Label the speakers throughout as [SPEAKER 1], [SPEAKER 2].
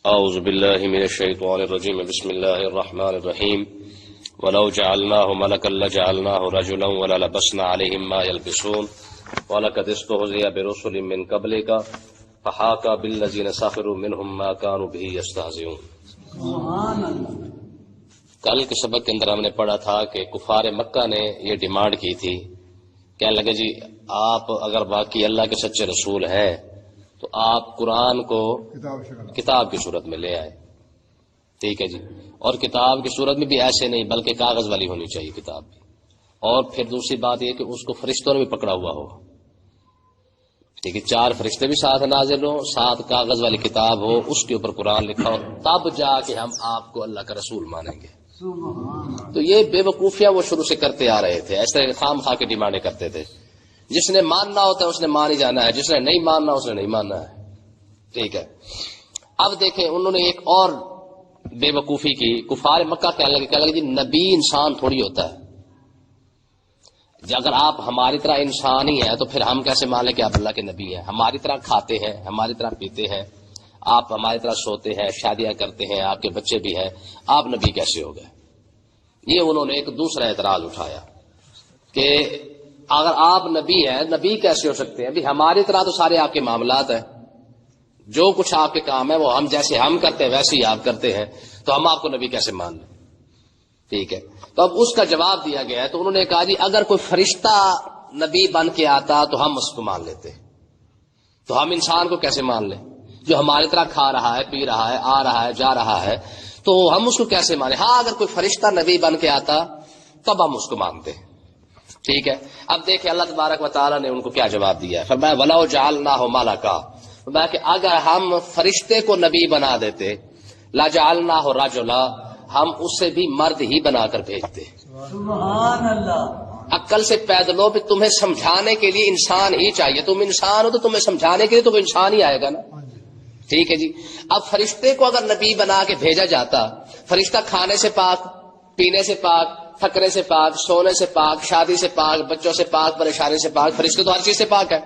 [SPEAKER 1] اعوذ باللہ من الشیطان الرجیم بسم اللہ الرحمن الرحیم ولو جعلناه ملکا لجعلناه رجلا وللبسنا علیہم ما یلبسون ولقد استهزئ برسل من قبلک فحاق بالذین سخروا منهم ما كانوا به یستہزئون۔
[SPEAKER 2] سبحان اللہ۔
[SPEAKER 1] کل کے سبق کے اندر ہم نے پڑھا تھا کہ کفار مکہ نے یہ ڈیمانڈ کی تھی، کہنے لگے جی آپ اگر باقی اللہ کے سچے رسول ہیں تو آپ قرآن کو کتاب کی صورت میں لے آئے، ٹھیک ہے جی، اور کتاب کی صورت میں بھی ایسے نہیں بلکہ کاغذ والی ہونی چاہیے کتاب بھی، اور پھر دوسری بات یہ کہ اس کو فرشتوں نے بھی پکڑا ہوا ہو، ٹھیک ہے، 4 فرشتے بھی ساتھ نازل ہو، 7 کاغذ والی کتاب ہو، اس کے اوپر قرآن لکھا ہو، تب جا کے ہم آپ کو اللہ کا رسول مانیں گے۔ تو یہ بے وقوفیاں وہ شروع سے کرتے آ رہے تھے، ایسے خام خواہ کے ڈیمانڈیں کرتے تھے، جس نے ماننا ہوتا ہے اس نے مان ہی جانا ہے، جس نے نہیں ماننا اس نے نہیں ماننا ہے، ٹھیک ہے۔ اب دیکھیں انہوں نے ایک اور بے وقوفی کی، کفار مکہ کہنے لگے جی نبی انسان تھوڑی ہوتا ہے، اگر آپ ہماری طرح انسان ہی ہیں تو پھر ہم کیسے مان لیں کہ آپ اللہ کے نبی ہیں؟ ہماری طرح کھاتے ہیں، ہماری طرح پیتے ہیں، آپ ہماری طرح سوتے ہیں، شادیاں کرتے ہیں، آپ کے بچے بھی ہیں، آپ نبی کیسے ہو گئے؟ یہ انہوں نے ایک دوسرا اعتراض اٹھایا کہ اگر آپ نبی ہیں، نبی کیسے ہو سکتے ہیں؟ ابھی ہماری طرح تو سارے آپ کے معاملات ہیں، جو کچھ آپ کے کام ہے وہ ہم جیسے ہم کرتے ہیں ویسے ہی آپ کرتے ہیں، تو ہم آپ کو نبی کیسے مان لیں؟ ٹھیک ہے، تو اب اس کا جواب دیا گیا ہے۔ تو انہوں نے کہا جی اگر کوئی فرشتہ نبی بن کے آتا تو ہم اس کو مان لیتے، تو ہم انسان کو کیسے مان لیں جو ہماری طرح کھا رہا ہے، پی رہا ہے، آ رہا ہے، جا رہا ہے، تو ہم اس کو کیسے مانیں؟ ہاں اگر کوئی فرشتہ نبی بن کے آتا تب ہم اس کو مانتے، ٹھیک ہے۔ اب دیکھیں اللہ تبارک و تعالیٰ نے ان کو کیا جواب دیا ہے، فرمایا وَلَوْ جَعَلْنَاهُ مَلَكًا، فرمایا کہ اگر ہم فرشتے کو نبی بنا دیتے، لَجَعَلْنَاهُ رَجُلًا، ہم اسے بھی مرد ہی بنا کر بھیجتے۔
[SPEAKER 2] سبحان اللہ۔
[SPEAKER 1] عقل سے پیدلوں پہ تمہیں سمجھانے کے لیے انسان ہی چاہیے، تم انسان ہو تو تمہیں سمجھانے کے لیے تو انسان ہی آئے گا نا، ٹھیک ہے جی۔ اب فرشتے کو اگر نبی بنا کے بھیجا جاتا، فرشتہ کھانے سے پاک، پینے سے پاک، تھکنے سے پاک، سونے سے پاک، شادی سے پاک، بچوں سے پاک، پریشانی سے پاک، فرشتے تو ہر چیز سے پاک ہے،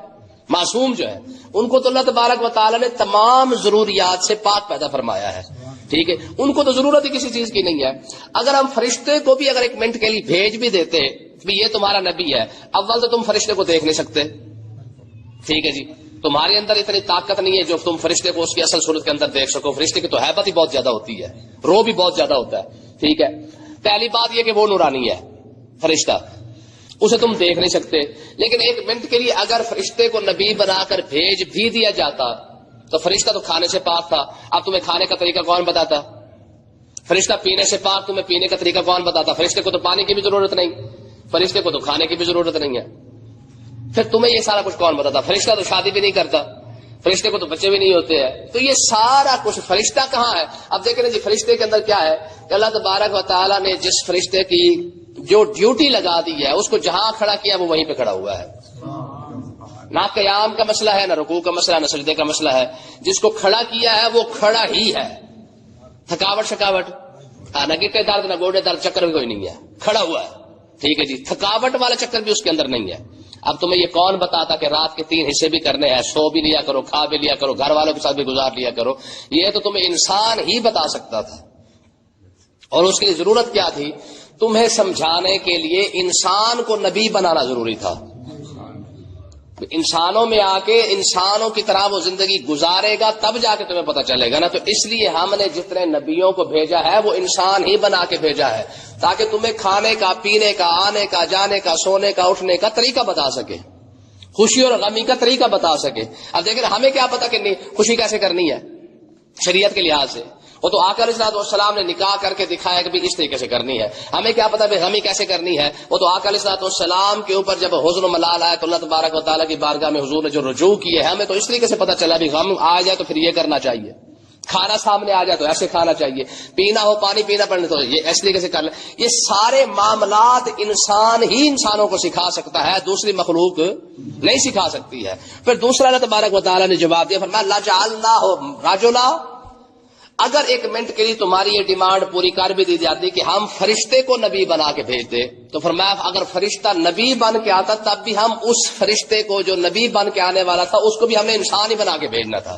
[SPEAKER 1] معصوم جو ہے، ان کو تو اللہ تبارک و تعالیٰ نے تمام ضروریات سے پاک پیدا فرمایا ہے، ٹھیک ہے، ان کو تو ضرورت ہی کسی چیز کی نہیں ہے۔ اگر ہم فرشتے کو بھی اگر ایک منٹ کے لیے بھیج بھی دیتے بھی یہ تمہارا نبی ہے، اول تو تم فرشتے کو دیکھ نہیں سکتے، ٹھیک ہے جی، تمہارے اندر اتنی طاقت نہیں ہے جو تم فرشتے کو اس کی اصل صورت کے اندر دیکھ سکو، فرشتے کی تو ہیبت ہی بہت زیادہ ہوتی ہے، رو بھی بہت زیادہ ہوتا ہے، ٹھیک ہے۔ پہلی بات یہ کہ وہ نورانی ہے فرشتہ، اسے تم دیکھ نہیں سکتے، لیکن ایک منٹ کے لیے اگر فرشتے کو نبی بنا کر بھیج بھی دیا جاتا تو فرشتہ تو کھانے سے پاک تھا، اب تمہیں کھانے کا طریقہ کون بتاتا؟ فرشتہ پینے سے پاک، تمہیں پینے کا طریقہ کون بتاتا؟ فرشتے کو تو پانی کی بھی ضرورت نہیں، فرشتے کو تو کھانے کی بھی ضرورت نہیں ہے، پھر تمہیں یہ سارا کچھ کون بتاتا؟ فرشتہ تو شادی بھی نہیں کرتا، فرشتے کو تو بچے بھی نہیں ہوتے ہیں، تو یہ سارا کچھ فرشتہ کہاں ہے؟ اب دیکھیں جی فرشتے کے اندر کیا ہے کہ اللہ تبارک و تعالیٰ نے جس فرشتے کی جو ڈیوٹی لگا دی ہے اس کو جہاں کھڑا کیا وہ وہیں پہ کھڑا ہوا ہے، نہ قیام کا مسئلہ ہے، نہ رکوع کا مسئلہ، نہ سجدے کا مسئلہ ہے، جس کو کھڑا کیا ہے وہ کھڑا ہی ہے، تھکاوٹ شکاوٹ نہ گٹے درد نہ گوڑے درد چکر بھی کوئی نہیں ہے، کھڑا ہوا ہے، ٹھیک ہے جی، تھکاوٹ والا چکر بھی اس کے اندر نہیں ہے۔ اب تمہیں یہ کون بتاتا کہ رات کے 3 حصے بھی کرنے ہیں، سو بھی لیا کرو، کھا بھی لیا کرو، گھر والوں کے ساتھ بھی گزار لیا کرو، یہ تو تمہیں انسان ہی بتا سکتا تھا، اور اس کی ضرورت کیا تھی؟ تمہیں سمجھانے کے لیے انسان کو نبی بنانا ضروری تھا، انسانوں میں آ کے انسانوں کی طرح وہ زندگی گزارے گا تب جا کے تمہیں پتہ چلے گا نا۔ تو اس لیے ہم نے جتنے نبیوں کو بھیجا ہے وہ انسان ہی بنا کے بھیجا ہے تاکہ تمہیں کھانے کا، پینے کا، آنے کا، جانے کا، سونے کا، اٹھنے کا طریقہ بتا سکے، خوشی اور غمی کا طریقہ بتا سکے۔ اب دیکھیں ہمیں کیا پتا کہ خوشی کیسے کرنی ہے شریعت کے لحاظ سے، وہ تو آقا علیہ السلام نے نکاح کر کے دکھایا کہ بھی اس طریقے سے کرنی ہے، ہمیں کیا پتا غمی کیسے کرنی ہے، وہ تو آقا علیہ السلام کے اوپر جب حزن و ملال آیا تو اللہ تبارک و تعالیٰ کی بارگاہ میں حضور نے جو رجوع کیے ہیں ہمیں تو اس طریقے سے پتا چلا بھی غم آ جائے تو پھر یہ کرنا چاہیے، کھانا سامنے آ جائے تو ایسے کھانا چاہیے، پینا ہو پانی پینا پڑنے تو یہ اس طریقے سے کر لیں۔ یہ سارے معاملات انسان ہی انسانوں کو سکھا سکتا ہے، دوسری مخلوق نہیں سکھا سکتی ہے۔ پھر دوسرا اللہ تبارک و تعالیٰ نے جواب دیا، فرمایا لَجَعَلْنَاهُ رَجُلًا، اگر ایک منٹ کے لیے تمہاری یہ ڈیمانڈ پوری کر بھی دی جاتی کہ ہم فرشتے کو نبی بنا کے بھیج دے، تو فرمایا اگر فرشتہ نبی بن کے آتا تب بھی ہم اس فرشتے کو جو نبی بن کے آنے والا تھا اس کو بھی ہم نے انسان ہی بنا کے بھیجنا تھا،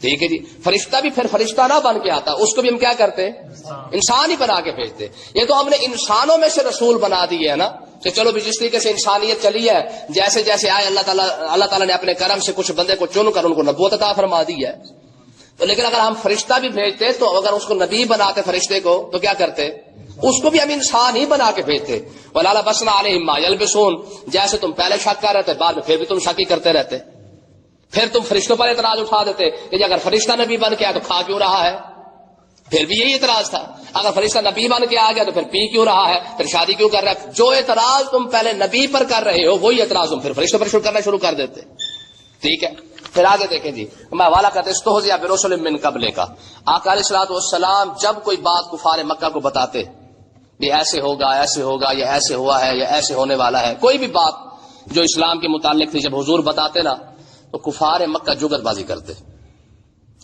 [SPEAKER 1] ٹھیک ہے جی. فرشتہ بھی پھر فرشتہ نہ بن کے آتا، اس کو بھی ہم کیا کرتے؟ انسان ہی بنا کے بھیجتے. یہ تو ہم نے انسانوں میں سے رسول بنا دیے ہے نا، کہ چلو بھی جس طریقے سے انسانیت چلی ہے، جیسے جیسے آئے اللہ تعالیٰ نے اپنے کرم سے کچھ بندے کو چن کر ان کو نبوت عطا فرما دی ہے. تو لیکن اگر ہم فرشتہ بھی بھیجتے تو اگر اس کو نبی بناتے فرشتے کو تو کیا کرتے؟ اس کو بھی ہم انسان ہی بنا کے بھیجتے. وَلَا لَبَسْنَا عَلَيْهِمْ مَا يَلْبِسُونَ، جیسے تم پہلے شک کر رہے تھے بعد میں پھر بھی تم شک ہی کرتے رہتے. پھر تم فرشتوں پر اعتراض اٹھا دیتے کہ اگر فرشتہ نبی بن کے آیا تو کھا کیوں رہا ہے؟ پھر بھی یہی اعتراض تھا. اگر فرشتہ نبی بن کے آ گیا تو پھر پی کیوں رہا ہے، پھر شادی کیوں کر رہا ہے؟ جو اعتراض تم پہلے نبی پر کر رہے ہو وہی اعتراض تم پھر فرشتوں پر کرنا شروع کر دیتے. ٹھیک ہے. پھر آگے دیکھیں جی، میں والا کہتے استہزئ برسل من قبل کا. آقا علیہ الصلوۃ والسلام جب کوئی بات کفار مکہ کو بتاتے یہ ایسے ہوگا یہ ایسے ہوا ہے یا ایسے ہونے والا ہے، کوئی بھی بات جو اسلام کے متعلق تھی، جب حضور بتاتے نا تو کفار مکہ جگت بازی کرتے،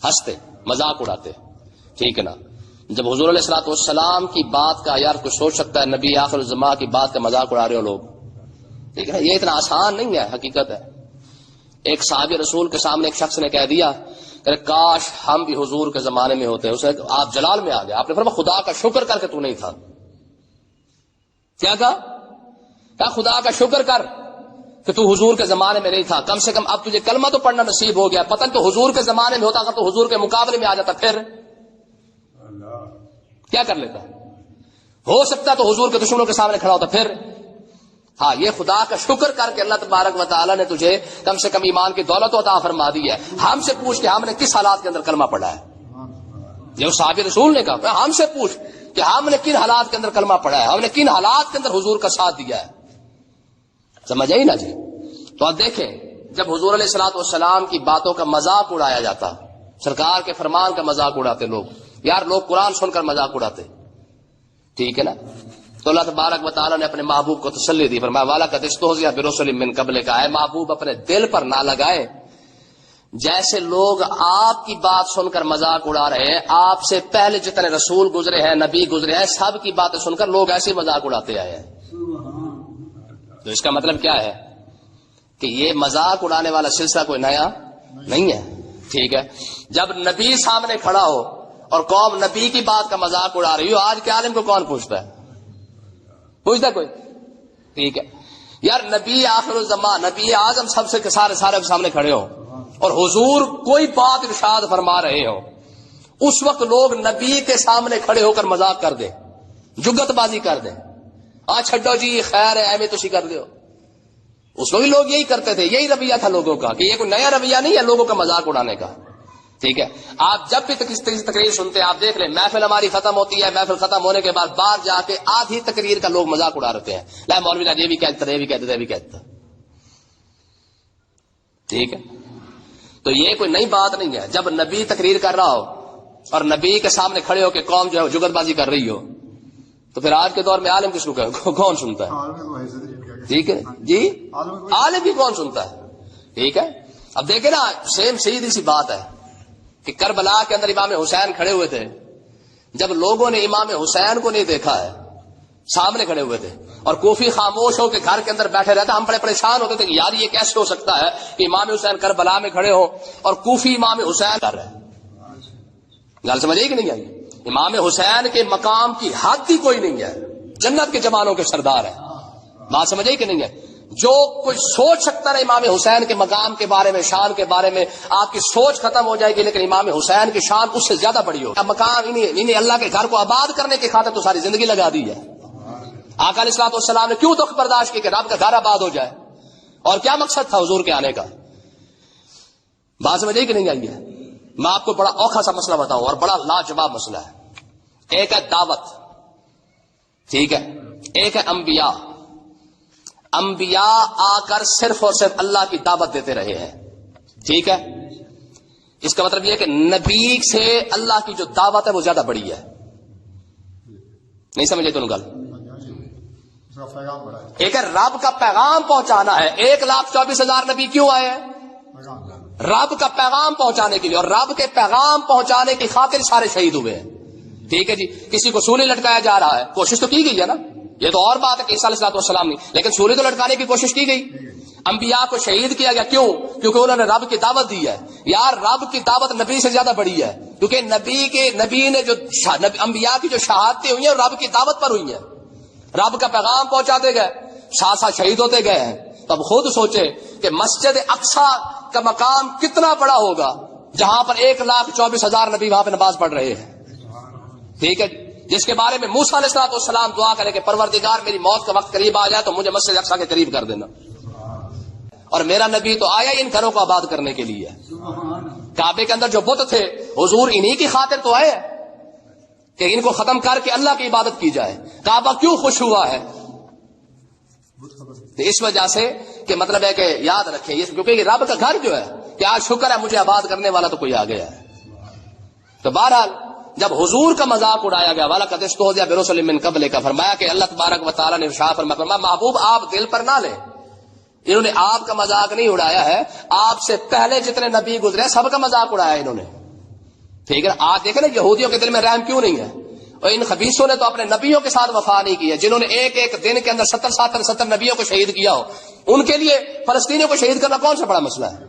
[SPEAKER 1] ہنستے، مذاق اڑاتے. ٹھیک ہے نا. جب حضور علیہ الصلوۃ والسلام کی بات کا، یار کوئی سوچ سکتا ہے نبی آخر الزمان کی بات کا مذاق اڑا رہے ہو لوگ. ٹھیک ہے. یہ اتنا آسان نہیں ہے، حقیقت ہے. ایک صحابی رسول کے سامنے ایک شخص نے کہہ دیا کہ کاش ہم بھی حضور کے زمانے میں ہوتے. اسے آپ جلال میں آ گئے. آپ نے فرمایا خدا کا شکر کر کے تو نہیں تھا. کیا کہا خدا کا شکر کر کہ تو حضور کے زمانے میں نہیں تھا. کم سے کم اب تجھے کلمہ تو پڑھنا نصیب ہو گیا. پتہ تو حضور کے زمانے میں ہوتا، اگر تو حضور کے مقابلے میں آ جاتا پھر کیا کر لیتا؟ ہو سکتا تو حضور کے دشمنوں کے سامنے کھڑا ہوتا پھر. ہاں، یہ خدا کا شکر کر کے اللہ تبارک و تعالیٰ نے تجھے کم سے کم ایمان کی دولت عطا فرما دی ہے. ہم سے پوچھ کہ ہم نے کس حالات کے اندر کلمہ پڑھا ہے. یہ صحابی رسول نے کہا ہم سے پوچھ کہ ہم نے کن حالات کے اندر کلمہ پڑھا ہے، ہم نے کن حالات کے اندر حضور کا ساتھ دیا ہے. سمجھ آئی نا جی؟ تو اب دیکھیں جب حضور علیہ الصلوۃ والسلام کی باتوں کا مذاق اڑایا جاتا، سرکار کے فرمان کا مذاق اڑاتے لوگ، یار لوگ قرآن سن کر مذاق اڑاتے. ٹھیک ہے نا. تو اللہ تبارک و تعالیٰ نے اپنے محبوب کو تسلی دی. فرمایا والا قد استہزئ برسل من قبل کا. اے محبوب اپنے دل پر نہ لگائے جیسے لوگ آپ کی بات سن کر مذاق اڑا رہے ہیں. آپ سے پہلے جتنے رسول گزرے ہیں، نبی گزرے ہیں، سب کی باتیں سن کر لوگ ایسے مذاق اڑاتے آئے ہیں. تو اس کا مطلب کیا ہے کہ یہ مذاق اڑانے والا سلسلہ کوئی نیا نہیں ہے. ٹھیک ہے. جب نبی سامنے کھڑا ہو اور قوم نبی کی بات کا مذاق اڑا رہی ہو، آج کے عالم کو کون پوچھتا ہے؟ پوچھتا کوئی؟ ٹھیک ہے. یار نبی آخر الزمان، نبی اعظم سب سے سارے سامنے کھڑے ہو اور حضور کوئی بات ارشاد فرما رہے ہو، اس وقت لوگ نبی کے سامنے کھڑے ہو کر مذاق کر دیں، جگت بازی کر دیں. چھڈو جی خیر ہے ایویں تسی کر دیو. اس وقت لوگ یہی کرتے تھے. یہی رویہ تھا لوگوں کا کہ یہ کوئی نیا رویہ نہیں ہے لوگوں کا مذاق اڑانے کا. ٹھیک ہے. آپ جب بھی تقریر سنتے ہیں آپ دیکھ لیں، محفل ہماری ختم ہوتی ہے، محفل ختم ہونے کے بعد باہر جا کے آدھی تقریر کا لوگ مذاق اڑا رہتے ہیں. لا مولوی صاحب یہ بھی کہتے یہ بھی کہتے یہ بھی کہتے. ٹھیک ہے. تو یہ کوئی نئی بات نہیں ہے. جب نبی تقریر کر رہا ہو اور نبی کے سامنے کھڑے ہو کہ قوم جو ہے جگت بازی کر رہی ہو، تو پھر آج کے دور میں عالم کس کو کون سنتا ہے؟ ٹھیک ہے جی. عالم بھی کون سنتا ہے؟ ٹھیک ہے. اب دیکھیں نا، سیم سیدھی سی بات ہے کہ کربلا کے اندر امام حسین کھڑے ہوئے تھے. جب لوگوں نے امام حسین کو نہیں دیکھا ہے، سامنے کھڑے ہوئے تھے اور کوفی خاموش ہو کے گھر کے اندر بیٹھے رہتا. ہم بڑے پریشان ہوتے تھے کہ یار یہ کیسے ہو سکتا ہے کہ امام حسین کربلا میں کھڑے ہو اور کوفی امام حسین کر رہے ہیں. گل سمجھ آئی کہ نہیں آئی؟ امام حسین کے مقام کی حد ہی کوئی نہیں ہے. جنت کے جوانوں کے سردار ہے. بات سمجھ آئی کہ نہیں ہے؟ جو کوئی سوچ سکتا ہے امام حسین کے مقام کے بارے میں، شان کے بارے میں، آپ کی سوچ ختم ہو جائے گی. لیکن امام حسین کی شان اس سے زیادہ بڑی ہو. مقام انہیں اللہ کے گھر کو آباد کرنے کی خاطر تو ساری زندگی لگا دی ہے. آقا علیہ الصلوۃ والسلام نے کیوں دکھ برداشت کی کہ رب کا گھر آباد ہو جائے؟ اور کیا مقصد تھا حضور کے آنے کا؟ بات سمجھ آئی کہ نہیں آئی ہے؟ میں آپ کو بڑا اوکھا سا مسئلہ بتاؤں اور بڑا لاجواب مسئلہ ہے. ایک ہے دعوت، ٹھیک ہے. ایک ہے انبیاء. انبیاء آ کر صرف اور صرف اللہ کی دعوت دیتے رہے ہیں. ٹھیک ہے. اس کا مطلب یہ ہے کہ نبی سے اللہ کی جو دعوت ہے وہ زیادہ بڑی ہے. نہیں سمجھے دونوں گل؟ ایک ہے رب کا پیغام پہنچانا ہے. 1,24,000 نبی کیوں آئے ہیں؟ رب کا پیغام پہنچانے کے لیے. اور رب کے پیغام پہنچانے کی خاطر سارے شہید ہوئے ہیں. ٹھیک ہے جی. کسی کو سولی لٹکایا جا رہا ہے، کوشش تو کی گئی ہے نا. یہ تو اور بات ہے کہ عیسیٰ علیہ السلام نہیں، لیکن سولی تو لٹکانے کی کوشش کی گئی. انبیاء کو شہید کیا گیا. کیوں؟ کیونکہ انہوں نے رب کی دعوت دی ہے. یار رب کی دعوت نبی سے زیادہ بڑی ہے، کیونکہ نبی نے جو انبیاء کی جو شہادتیں ہوئی ہیں رب کی دعوت پر ہوئی ہیں، رب کا پیغام پہنچاتے گئے، ساتھ ساتھ شہید ہوتے گئے ہیں۔ تب خود سوچے کہ مسجد اقصی کا مقام کتنا بڑا ہوگا جہاں پر 1,24,000 نبی وہاں پہ نماز پڑھ رہے ہیں، ٹھیک ہے، جس کے بارے میں موسیٰ علیہ السلام دعا کرے کہ پروردگار میری موت کا وقت قریب آ جائے تو مجھے مسجد اقصی کے قریب کر دینا، اور میرا نبی تو آیا ان گھروں کو آباد کرنے کے لیے۔ کعبے کے اندر جو بت تھے حضور انہی کی خاطر تو آئے کہ ان کو ختم کر کے اللہ کی عبادت کی جائے۔ کعبہ کیوں خوش ہوا ہے؟ تو اس وجہ سے کہ مطلب ہے کہ یاد رکھیں کیونکہ یہ رب کا گھر جو ہے کہ آج شکر ہے مجھے آباد کرنے والا تو کوئی آ گیا ہے۔ تو بہرحال جب حضور کا مذاق اڑایا گیا وَلَقَدِ اسْتُهْزِئَ بِرُسُلٍ مِّن قَبْلِكَ، فرمایا کہ اللہ تبارک و تعالیٰ نے ارشاد فرمایا محبوب آپ دل پر نہ لیں، انہوں نے آپ کا مذاق نہیں اڑایا ہے، آپ سے پہلے جتنے نبی گزرے سب کا مذاق اڑایا انہوں نے، ٹھیک ہے۔ آج دیکھیں نا یہودیوں کے دل میں رحم کیوں نہیں ہے، اور ان خبیثوں نے تو اپنے نبیوں کے ساتھ وفا نہیں کی ہے، جنہوں نے ایک دن کے اندر 70 نبیوں کو شہید کیا ہو، ان کے لیے فلسطینیوں کو شہید کرنا کون سا بڑا مسئلہ ہے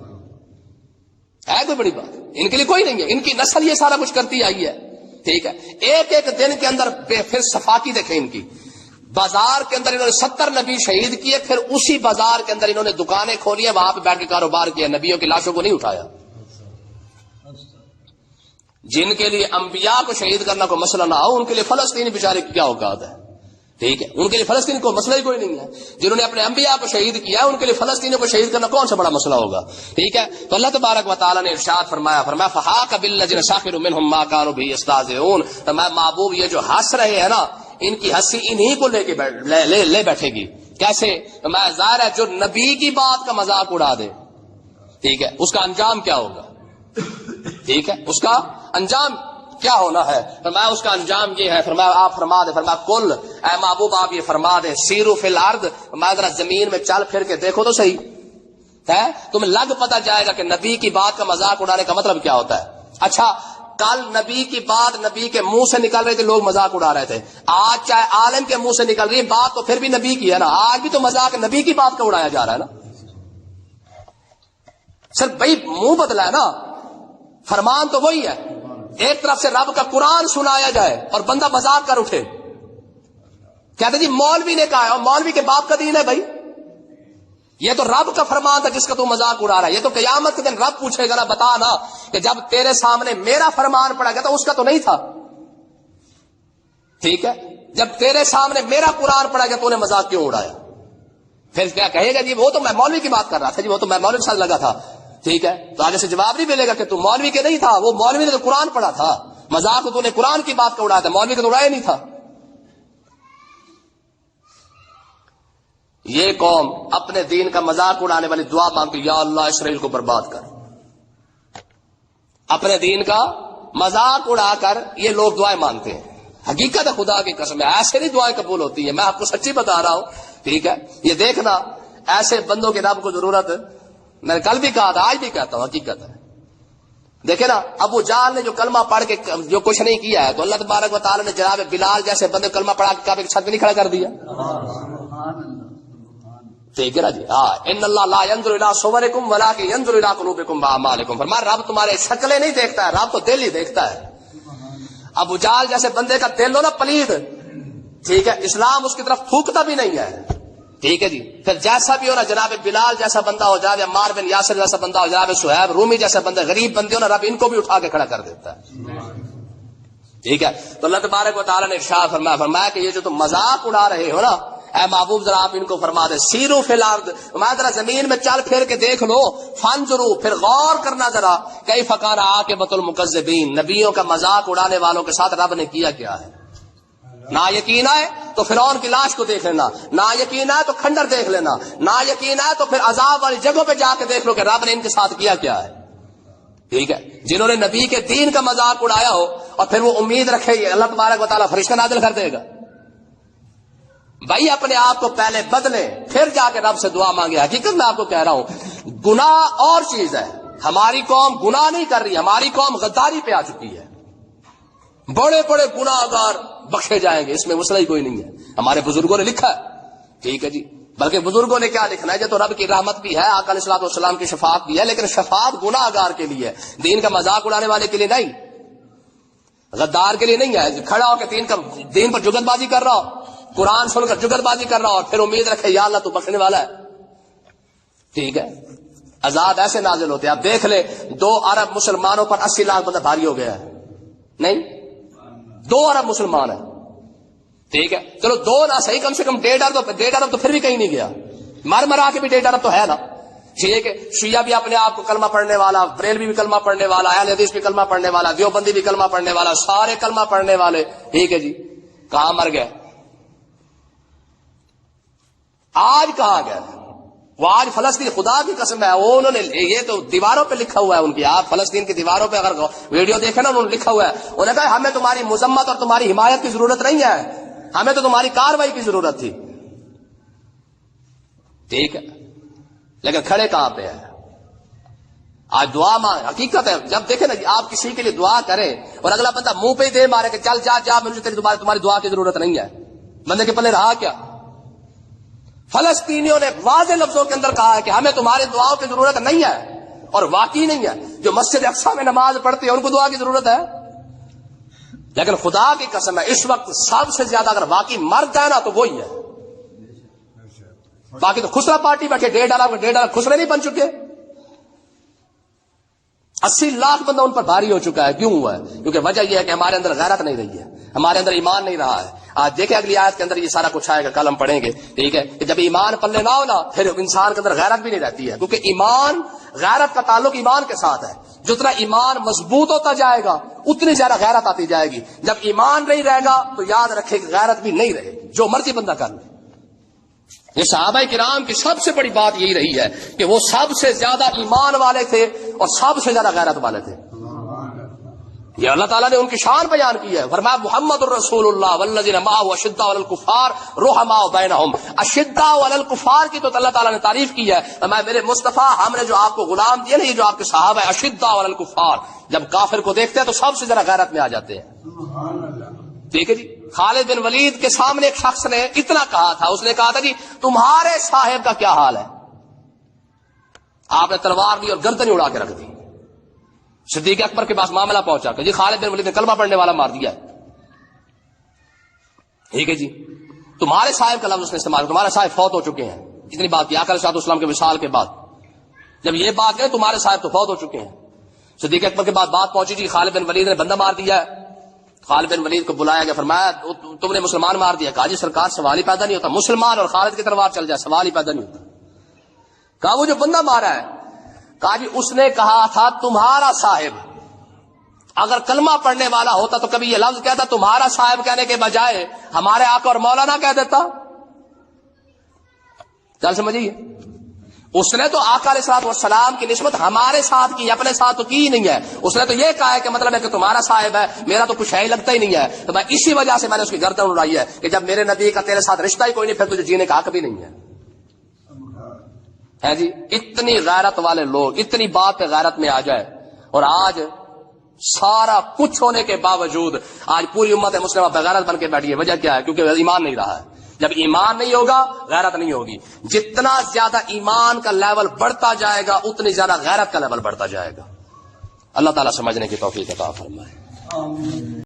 [SPEAKER 1] کوئی بڑی بات؟ ان کے لیے کوئی نہیں ہے، ان کی نسل یہ سارا کچھ کرتی آئی ہے، ٹھیک ہے۔ ایک دن کے اندر پھر صفاقی دیکھیں ان کی، بازار کے اندر انہوں نے 70 نبی شہید کیے، پھر اسی بازار کے اندر انہوں نے دکانیں کھولی ہیں، وہاں پہ بیٹھ کے کاروبار کیا، نبیوں کی لاشوں کو نہیں اٹھایا۔ جن کے لیے انبیاء کو شہید کرنا کوئی مسئلہ نہ ہو ان کے لیے فلسطینی بیچارے کی کیا اوقات ہے، ٹھیک ہے، ان کے لیے فلسطین کو مسئلہ ہی کوئی نہیں ہے۔ جنہوں نے اپنے انبیاء کو شہید کیا ان کے لیے فلسطینیوں کو شہید کرنا کون سا بڑا مسئلہ ہوگا، ٹھیک ہے۔ تو اللہ تبارک و تعالیٰ نے ارشاد فرمایا فَحَاقَ بِالَّذِينَ سَخِرُوا مِنْهُمْ مَا كَانُوا بِهِ يَسْتَهْزِئُونَ، فرمایا محبوب یہ جو ہنس رہے ہیں نا ان کی ہنسی انہی کو لے بیٹھے گی، کیسے؟ فرمایا ظاہر ہے جو نبی کی بات کا مذاق اڑا دے، ٹھیک ہے، اس کا انجام کیا ہوگا، ٹھیک ہے، اس کا انجام کیا ہونا ہے؟ فرمایا اس کا انجام یہ ہے، فرمایا آپ فرما دے، فرمایا کل اے محبوب آپ یہ فرما دے سیرو فی الارض، فرمایا ذرا زمین میں چل پھر کے دیکھو تو صحیح ہے، تمہیں لگ پتہ جائے گا کہ نبی کی بات کا مذاق اڑانے کا مطلب کیا ہوتا ہے۔ اچھا کل نبی کی بات نبی کے منہ سے نکل رہے تھے، لوگ مذاق اڑا رہے تھے، آج چاہے عالم کے منہ سے نکل رہی ہے بات تو پھر بھی نبی کی ہے نا، آج بھی تو مذاق نبی کی بات کا اڑایا جا رہا ہے نا، صرف بھائی منہ بدلا ہے نا، فرمان تو وہی ہے، ایک طرف سے رب کا قرآن سنایا جائے اور بندہ مذاق کر اٹھے، کہتے جی مولوی نے کہا ہے، اور مولوی کے باپ کا دین ہے بھائی، یہ تو رب کا فرمان تھا جس کا تو مذاق اڑا رہا ہے، یہ تو قیامت کے دن رب پوچھے گا نا، بتا نا کہ جب تیرے سامنے میرا فرمان پڑا گیا تو اس کا تو نہیں تھا، ٹھیک ہے، جب تیرے سامنے میرا قرآن پڑا گیا تو انہیں مذاق کیوں اڑایا؟ پھر کیا کہے گا جی وہ تو میں مولوی کی بات کر رہا تھا، جی وہ تو میں مولوی کے ساتھ لگا تھا، ٹھیک ہے، تو آگے سے جواب نہیں ملے گا کہ تو مولوی کے نہیں تھا، وہ مولوی نے تو قرآن پڑھا تھا، مذاق تو نے قرآن کی بات کا اڑایا تھا، مولوی کا تو اڑایا نہیں تھا۔ یہ قوم اپنے دین کا مذاق اڑانے والی دعا مانگتی، یا اللہ اسرائیل کو برباد کر، اپنے دین کا مذاق اڑا کر یہ لوگ دعائیں مانگتے ہیں، حقیقت ہے خدا کی قسم ہے ایسے نہیں دعائیں قبول ہوتی ہیں، میں آپ کو سچی بتا رہا ہوں، ٹھیک ہے، یہ دیکھنا ایسے بندوں کے رب کو ضرورت ہے، میں نے کل بھی کہا تھا آج بھی کہتا ہوں، حقیقت ہے۔ دیکھیں نا ابو جہل نے جو کلمہ پڑھ کے جو کچھ نہیں کیا ہے تو اللہ تبارک و تعالیٰ نے جناب بلال جیسے بندے کلمہ پڑھا کے کعبے کی چھت پہ نہیں کھڑا کر دیا، ٹھیک ہے نا جی، ہاں ان اللہ لا ينظر الى صورکم ولکن ينظر الى قلوبکم واعمالکم، فرمایا رب تمہارے شکلیں نہیں دیکھتا ہے، رب تو دل ہی دیکھتا ہے۔ ابو جہل جیسے بندے کا دل ہو نا پلید، ٹھیک ہے، اسلام اس کی طرف تھوکتا بھی نہیں ہے، ٹھیک ہے جی، پھر جیسا بھی ہو نا جناب بلال جیسا بندہ ہو جائے، عمار بن یاسر جیسا بندہ ہو جائے، صہیب رومی جیسا بندہ، غریب بندے ہو نا رب ان کو بھی اٹھا کے کھڑا کر دیتا ہے، ٹھیک ہے۔ تو اللہ تبارک و تعالیٰ نے ارشاد فرمایا کہ یہ جو تم مذاق اڑا رہے ہو نا اے محبوب ذرا آپ ان کو فرما دے سیرو فی الارض، میں ذرا زمین میں چل پھر کے دیکھ لو، فانظروا پھر غور کرنا ذرا کیف کان عاقبۃ المکذبین، نبیوں کا مذاق اڑانے والوں کے ساتھ رب نے کیا کیا ہے۔ نہ یقین آئے تو فرعون کی لاش کو دیکھ لینا، نہ یقین آئے تو کھنڈر دیکھ لینا، نہ یقین آئے تو پھر عذاب والی جگہوں پہ جا کے دیکھ لو کہ رب نے ان کے ساتھ کیا کیا ہے، ٹھیک ہے۔ جنہوں نے نبی کے دین کا مذاق اڑایا ہو اور پھر وہ امید رکھے اللہ تبارک و تعالیٰ فرشتہ نازل کر دے گا، بھائی اپنے آپ کو پہلے بدلیں پھر جا کے رب سے دعا مانگے۔ حقیقت میں آپ کو کہہ رہا ہوں گناہ اور چیز ہے، ہماری قوم گناہ نہیں کر رہی، ہماری قوم غداری پہ آ چکی ہے، بڑے بڑے گناہ گار بخشے جائیں گے، اس میں مسئلہ ہی کوئی نہیں ہے، ہمارے بزرگوں نے لکھا ہے، ٹھیک ہے جی، بلکہ بزرگوں نے کیا لکھنا ہے، جو تو رب کی رحمت بھی ہے، آقا علیہ الصلوۃ والسلام کی شفاعت بھی ہے، لیکن شفاعت گناہ گار کے لیے، دین کا مذاق اڑانے والے کے لیے نہیں، غدار کے لیے نہیں ہے، کھڑا ہو کے دین پر جگت بازی کر رہا ہو، قرآن سن کر جگت بازی کر رہا ہو اور پھر امید رکھے یا اللہ تو بخشنے والا ہے. ٹھیک ہے، عذاب ایسے نازل ہوتے ہیں. آپ دیکھ لیں 2 ارب مسلمانوں پر 80 لاکھ بندہ بھاری ہو گیا ہے. نہیں، 2 ارب مسلمان ہیں. ٹھیک ہے، چلو 2 نہ صحیح، کم سے کم 1.5 ارب تو پھر بھی کہیں نہیں گیا. مرا کے بھی 1.5 ارب تو ہے نا. ٹھیک ہے، شیعہ بھی اپنے آپ کو کلمہ پڑھنے والا، بریلوی بھی کلمہ پڑھنے والا، اہل حدیث بھی کلمہ پڑھنے والا، دیوبندی بھی کلمہ پڑھنے والا، سارے کلمہ پڑھنے والے. ٹھیک ہے جی، کہاں مر گئے؟ آج کہاں گئے وہ؟ آج فلسطین، خدا کی قسم ہے، وہ انہوں نے یہ تو دیواروں پہ لکھا ہوا ہے ان کی. آپ فلسطین کی دیواروں پہ اگر ویڈیو دیکھیں نا، انہوں نے لکھا ہوا ہے، انہوں نے کہا ہمیں تمہاری مذمت اور تمہاری حمایت کی ضرورت نہیں ہے، ہمیں تو تمہاری کاروائی کی ضرورت تھی. ٹھیک ہے، لیکن کھڑے کہاں پہ ہیں؟ آج دعا مانگ، حقیقت ہے، جب دیکھیں نا آپ کسی کے لیے دعا کریں اور اگلا بندہ منہ پہ ہی دے مارے کہ چل جا مجھے تمہاری دعا کی ضرورت نہیں ہے، بندے کے پلے رہا کیا؟ فلسطینیوں نے واضح لفظوں کے اندر کہا ہے کہ ہمیں تمہارے دعاؤں کی ضرورت نہیں ہے، اور واقعی نہیں ہے. جو مسجد اقصی میں نماز پڑھتے ہیں ان کو دعا کی ضرورت ہے. لیکن خدا کی قسم ہے اس وقت سب سے زیادہ اگر واقعی مرد ہے نا تو وہی ہے. باقی تو خسرا پارٹی بیٹھے 1.5 ارب خسرے نہیں بن چکے. 80 لاکھ بندہ ان پر بھاری ہو چکا ہے. کیوں ہوا ہے؟ کیونکہ وجہ یہ ہے کہ ہمارے اندر غیرت نہیں رہی ہے، ہمارے اندر ایمان نہیں رہا ہے. آج دیکھیں اگلی آیت کے اندر یہ سارا کچھ آئے گا، کل ہم پڑھیں گے. ٹھیک ہے، کہ جب ایمان پلے نہ ہونا پھر انسان کے اندر غیرت بھی نہیں رہتی ہے، کیونکہ ایمان، غیرت کا تعلق ایمان کے ساتھ ہے. جتنا ایمان مضبوط ہوتا جائے گا اتنی زیادہ غیرت آتی جائے گی. جب ایمان نہیں رہے گا تو یاد رکھے کہ غیرت بھی نہیں رہے گی، جو مرضی بندہ کر لے. یہ صحابہ کرام کی سب سے بڑی بات یہی رہی ہے کہ وہ سب سے زیادہ ایمان والے تھے اور سب سے زیادہ غیرت والے تھے. یہ اللہ تعالیٰ نے ان کی شان بیان کی ہے. فرمایا محمد الرسول اللہ والذین معہ اشداء علی الکفار رحماء بینہم. اشداء علی الکفار کی تو اللہ تعالیٰ نے تعریف کی ہے. فرمایا میرے مصطفیٰ، ہم نے جو آپ کو غلام دیے نا، یہ جو آپ کے صحابہ ہیں اشداء علی الکفار، جب کافر کو دیکھتے ہیں تو سب سے زیادہ غیرت میں آ جاتے ہیں. ٹھیک ہے جی. خالد بن ولید کے سامنے ایک شخص نے اتنا کہا تھا، اس نے کہا تھا جی تمہارے صاحب کا کیا حال ہے؟ آپ نے تلوار لی اور گردن اڑا کے رکھ دی. صدیق اکبر کے پاس معاملہ پہنچا کہ جی خالد بن ولید نے کلمہ پڑھنے والا مار دیا ہے. ٹھیک ہے جی، تمہارے صاحب کا لفظ اس نے استعمال، تمہارے صاحب فوت ہو چکے ہیں. اتنی بات کی آقا علیہ السلام کے وصال کے بعد، جب یہ بات ہے تمہارے صاحب تو فوت ہو چکے ہیں. صدیق اکبر کے بعد بات پہنچی جی خالد بن ولید نے بندہ مار دیا ہے. خالد بن ولید کو بلایا گیا، فرمایا تم نے مسلمان مار دیا. کہا جی سرکار سوال ہی پیدا نہیں ہوتا، مسلمان اور خالد کی تلوار چل جائے سوال ہی پیدا نہیں ہوتا. کہا وہ جو بندہ مارا ہے، کہا جی اس نے کہا تھا تمہارا صاحب. اگر کلمہ پڑھنے والا ہوتا تو کبھی یہ لفظ کہتا، تمہارا صاحب کہنے کے بجائے ہمارے آقا اور مولانا کہہ دیتا. چل سمجھیے، اس نے تو آقا علیہ الصلوۃ والسلام کی نسبت ہمارے ساتھ کی، اپنے ساتھ تو کی نہیں ہے. اس نے تو یہ کہا ہے کہ مطلب ہے کہ تمہارا صاحب ہے، میرا تو کچھ ہے ہی لگتا ہی نہیں ہے. تو میں اسی وجہ سے میں نے اس کی گردن اڑائی ہے کہ جب میرے نبی کا تیرے ساتھ رشتہ ہی کوئی نہیں پھر تجھے جینے کا حق بھی نہیں ہے جی. اتنی غیرت والے لوگ، اتنی بات پہ غیرت میں آ جائے. اور آج سارا کچھ ہونے کے باوجود آج پوری امت مسلمہ بغیرت بن کے بیٹھی ہے. وجہ کیا ہے؟ کیونکہ ایمان نہیں رہا ہے. جب ایمان نہیں ہوگا غیرت نہیں ہوگی. جتنا زیادہ ایمان کا لیول بڑھتا جائے گا اتنی زیادہ غیرت کا لیول بڑھتا جائے گا. اللہ تعالیٰ سمجھنے کی توفیق عطا فرمائے.